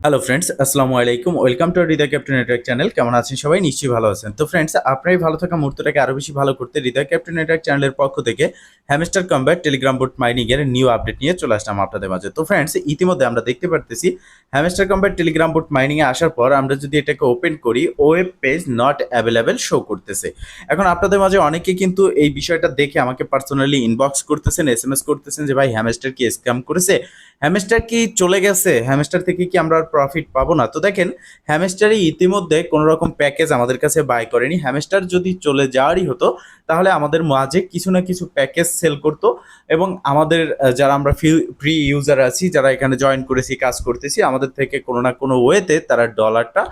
Hello friends, আসসালামু আলাইকুম। Welcome to Hridoy captain network channel. কেমন আছেন সবাই? নিশ্চয়ই ভালো আছেন। তো ফ্রেন্ডস, আপনার এই ভালো থাকা মুহূর্তটাকে আরও বেশি ভালো করতে হৃদয় ক্যাপ্টেন নেটওয়ার্ক চ্যানেলের পক্ষ থেকে hamster Kombat Telegram bot mining এর নিউ আপডেট নিয়ে চলে আসলাম আপনাদের মাঝে। তো ফ্রেন্ডস, ইতিমধ্যে আমরা দেখতে পারতেছি Hamster Kombat Telegram bot mining এ আসার পর আমরা যদি এটাকে ওপেন করি, web page not available show করতেছে। এখন আপনাদের মাঝে অনেকে কিন্তু এই বিষয়টা দেখে আমাকে পার্সোনালি ইনবক্স করতেছেন, এসএমএস করতেছেন যে ভাই হ্যামস্টার কি স্ক্যাম করেছে, হ্যামস্টার কি চলে গেছে, হ্যামস্টার থেকে কি আমরা আর প্রফিট পাবো না। তো দেখেন, হ্যামস্টারই ইতিমধ্যে কোনো রকম প্যাকেজ আমাদের কাছে বাই করেনি। হ্যামস্টার যদি চলে যাওয়ারই হতো তাহলে আমাদের মাঝে কিছু না কিছু প্যাকেজ সেল করতো এবং আমাদের যারা আমরা ফ্রি ইউজার আছি, যারা এখানে জয়েন করেছি, কাজ করতেছি, আমাদের থেকে কোনো না কোনো ওয়েতে তারা ডলারটা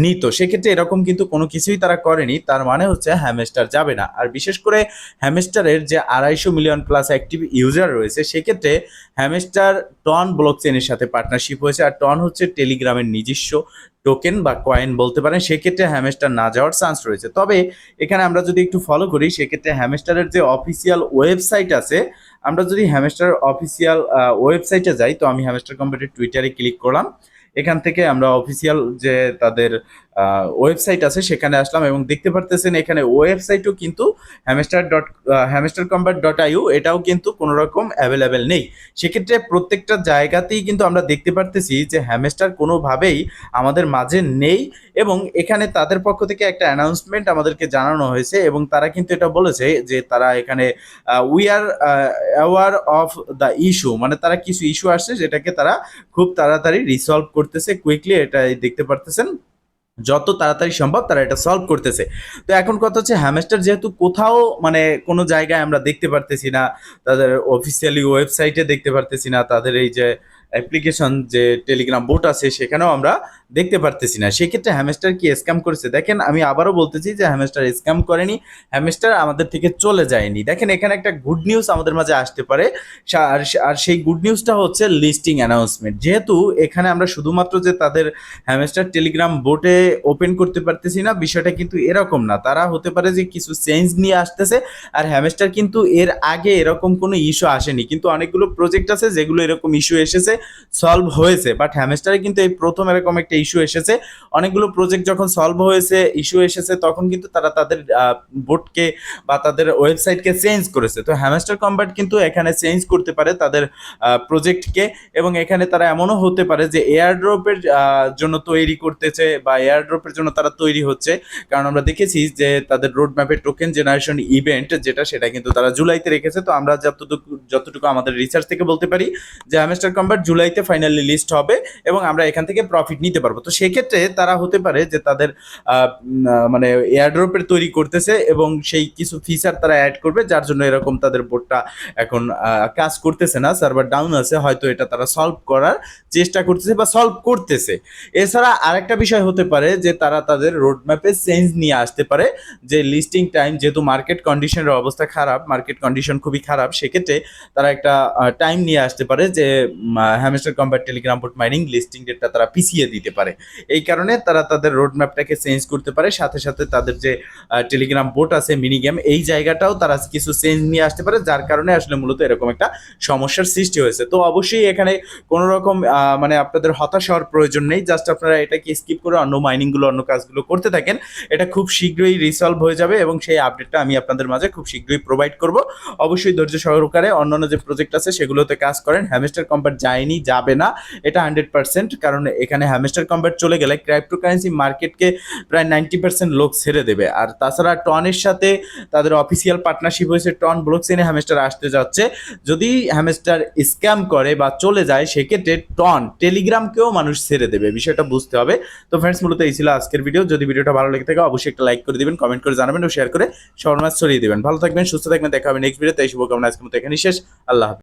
নিত। সেক্ষেত্রে এরকম কিন্তু কোনো কিছুই তারা করেনি। তার মানে হচ্ছে হ্যামস্টার যাবে না। আর বিশেষ করে হ্যামস্টারের যে 250 মিলিয়ন প্লাস অ্যাক্টিভ ইউজার রয়েছে, সেক্ষেত্রে হ্যামস্টার টন ব্লকচেনের সাথে পার্টনারশিপ হয়েছে। আর টন হচ্ছে টেলিগ্রামের নিজস্ব টোকেন বা কয়েন বলতে পারেন। সেক্ষেত্রে হ্যামস্টার না যাওয়ার চান্স রয়েছে। তবে এখানে আমরা যদি একটু ফলো করি, সেক্ষেত্রে হ্যামস্টারের যে অফিসিয়াল ওয়েবসাইট আছে, আমরা যদি হ্যামস্টার অফিসিয়াল ওয়েবসাইটে যাই, তো আমি হ্যামস্টার কোম্পানির টুইটারে ক্লিক করলাম। এখান থেকে আমরা অফিসিয়াল যে তাদের ওয়েবসাইট আছে সেখানে আসলাম এবং দেখতে পারতেছেন এখানে ওয়েবসাইটও কিন্তু হ্যামস্টার কম্ব্যাট ডট আইইউ এটাও কিন্তু কোনো রকম অ্যাভেলেবেল নেই। সেক্ষেত্রে প্রত্যেকটা জায়গাতেই কিন্তু আমরা দেখতে পারতেছি যে হ্যামস্টার কোনোভাবেই আমাদের মাঝে নেই এবং এখানে তাদের পক্ষ থেকে একটা অ্যানাউন্সমেন্ট আমাদেরকে জানানো হয়েছে এবং তারা কিন্তু এটা বলেছে যে তারা এখানে we are aware of the issue, মানে তারা কিছু ইস্যু আসছে যেটাকে তারা খুব তাড়াতাড়ি রিসলভ করতেছে, কুইকলি। এটা দেখতে পারতেছেন যত তাড়াতাড়ি সম্ভব তারা এটা সলভ করতেছে। তো এখন কথা হচ্ছে, হ্যামস্টার যেহেতু কোথাও মানে কোনো জায়গায় আমরা দেখতে পারতেছি না, তাদের অফিসিয়ালি ওয়েবসাইটে দেখতে পারতেছি না, তাদের এই যে অ্যাপ্লিকেশন যে টেলিগ্রাম বোট আছে সেখানেও আমরা দেখতে পারতেছি না। সেক্ষেত্রে হ্যামস্টার কি স্ক্যাম করেছে? দেখেন, আমি আবারও বলতেছি যে হ্যামস্টার স্ক্যাম করেনি, হ্যামস্টার আমাদের থেকে চলে যায়নি। দেখেন, এখানে একটা গুড নিউজ আমাদের মাঝে আসতে পারে। আর সেই গুড নিউজটা হচ্ছে লিস্টিং অ্যানাউন্সমেন্ট। যেহেতু এখানে আমরা শুধুমাত্র যে তাদের হ্যামস্টার টেলিগ্রাম বোটে ওপেন করতে পারতেছি না, বিষয়টা কিন্তু এরকম না। তারা হতে পারে যে কিছু চেঞ্জ নিয়ে আসতেছে। আর হ্যামস্টার কিন্তু এর আগে এরকম কোনো ইস্যু আসেনি, কিন্তু অনেকগুলো প্রজেক্ট আছে যেগুলো এরকম ইস্যু এসেছে, সলভ হয়েছে। বাট হ্যামস্টারে কিন্তু এই প্রথম এরকম একটা ইস্যু এসেছে। অনেকগুলো প্রজেক্ট যখন সলভ হয়েছে, ইস্যু এসেছে, তখন কিন্তু তারা তাদের বোটকে বা তাদের ওয়েবসাইটকে চেঞ্জ করেছে। তো হ্যামস্টার কম্ব্যাট কিন্তু এখানে চেঞ্জ করতে পারে তাদের প্রজেক্টকে এবং এখানে তারা এমনও হতে পারে যে এয়ারড্রপের জন্য তৈরি করতেছে বা এয়ারড্রপের জন্য তারা তৈরি হচ্ছে। কারণ আমরা দেখেছি যে তাদের রোড ম্যাপের টোকেন জেনারেশন ইভেন্ট সেটা কিন্তু তারা জুলাইতে রেখেছে। তো আমরা যতটুকু আমাদের রিসার্চ থেকে বলতে পারি যে হ্যামস্টার কম্ব্যাট জুলাইতে ফাইনালি লিস্ট হবে এবং আমরা এখান থেকে প্রফিট নিতে পারবো। তো সেক্ষেত্রে তারা হতে পারে যে তাদের মানে এয়ারড্রপের তৈরি করতেছে এবং সেই কিছু ফিচার তারা অ্যাড করবে, যার জন্য এরকম তাদের বোর্ডটা এখন কাজ করতেছে না, সার্ভার ডাউন আছে। হয়তো এটা তারা সলভ করার চেষ্টা করতেছে বা সলভ করতেছে। এছাড়া আরেকটা বিষয় হতে পারে যে তারা তাদের রোড ম্যাপে চেঞ্জ নিয়ে আসতে পারে, যে লিস্টিং টাইম, যেহেতু মার্কেট কন্ডিশনের অবস্থা খারাপ, মার্কেট কন্ডিশন খুবই খারাপ, সেক্ষেত্রে তারা একটা টাইম নিয়ে আসতে পারে যে hamster Kombat Telegram bot mining listing ডেটটা তারা পিছিয়ে দিতে পারে। এই কারণে তারা তাদের রোড ম্যাপটাকে চেঞ্জ করতে পারে। সাথে সাথে তাদের যে টেলিগ্রাম বোট আছে মিনি গেম, এই জায়গাটাও তারা কিছু চেঞ্জ নিয়ে আসতে পারে, যার কারণে আসলে মূলত এরকম একটা সমস্যার সৃষ্টি হয়েছে। তো অবশ্যই এখানে কোনো রকম মানে আপনাদের হতাশ হওয়ার প্রয়োজন নেই। জাস্ট আপনারা এটাকে স্কিপ করে অন্য মাইনিংগুলো, অন্য কাজগুলো করতে থাকেন। এটা খুব শীঘ্রই রিসলভ হয়ে যাবে এবং সেই আপডেটটা আমি আপনাদের মাঝে খুব শীঘ্রই প্রোভাইড করব। অবশ্যই ধৈর্য সহকারে অন্যান্য যে প্রজেক্ট আছে সেগুলোতে কাজ করেন। হ্যামস্টার কম্ব্যাট যায়নি, যাবে না, এটা 100%। কারণ এখানে হ্যামস্টার কম্ব্যাট চলে গেলে ক্রিপ্টোকারেন্সি মার্কেটকে প্রায় 90% লোক ছেড়ে দেবে। আর তাছাড়া টনের সাথে তাদের অফিসিয়াল পার্টনারশিপ হয়েছে, টন ব্লকচেইনে হ্যামস্টার আসতে যাচ্ছে। যদি হ্যামস্টার স্ক্যাম করে বা চলে যায়, সেক্ষেত্রে টন টেলিগ্রামকেও মানুষ ছেড়ে দেবে, বিষয়টা বুঝতে হবে। তো ফ্রেন্ডস, মূলত এই ছিল আজকের ভিডিও। যদি ভিডিওটা ভালো লেগে থাকে অবশ্যই একটা লাইক করে দিবেন, কমেন্ট করে জানাবেন ও শেয়ার করে সবার মাঝে ছড়িয়ে দিবেন। ভালো থাকবেন, সুস্থ থাকবেন, দেখা হবে নেক্সট ভিডিওতে। এই শুভকামনা আজকের মতো এখানেই শেষ। আল্লাহ হাফেজ।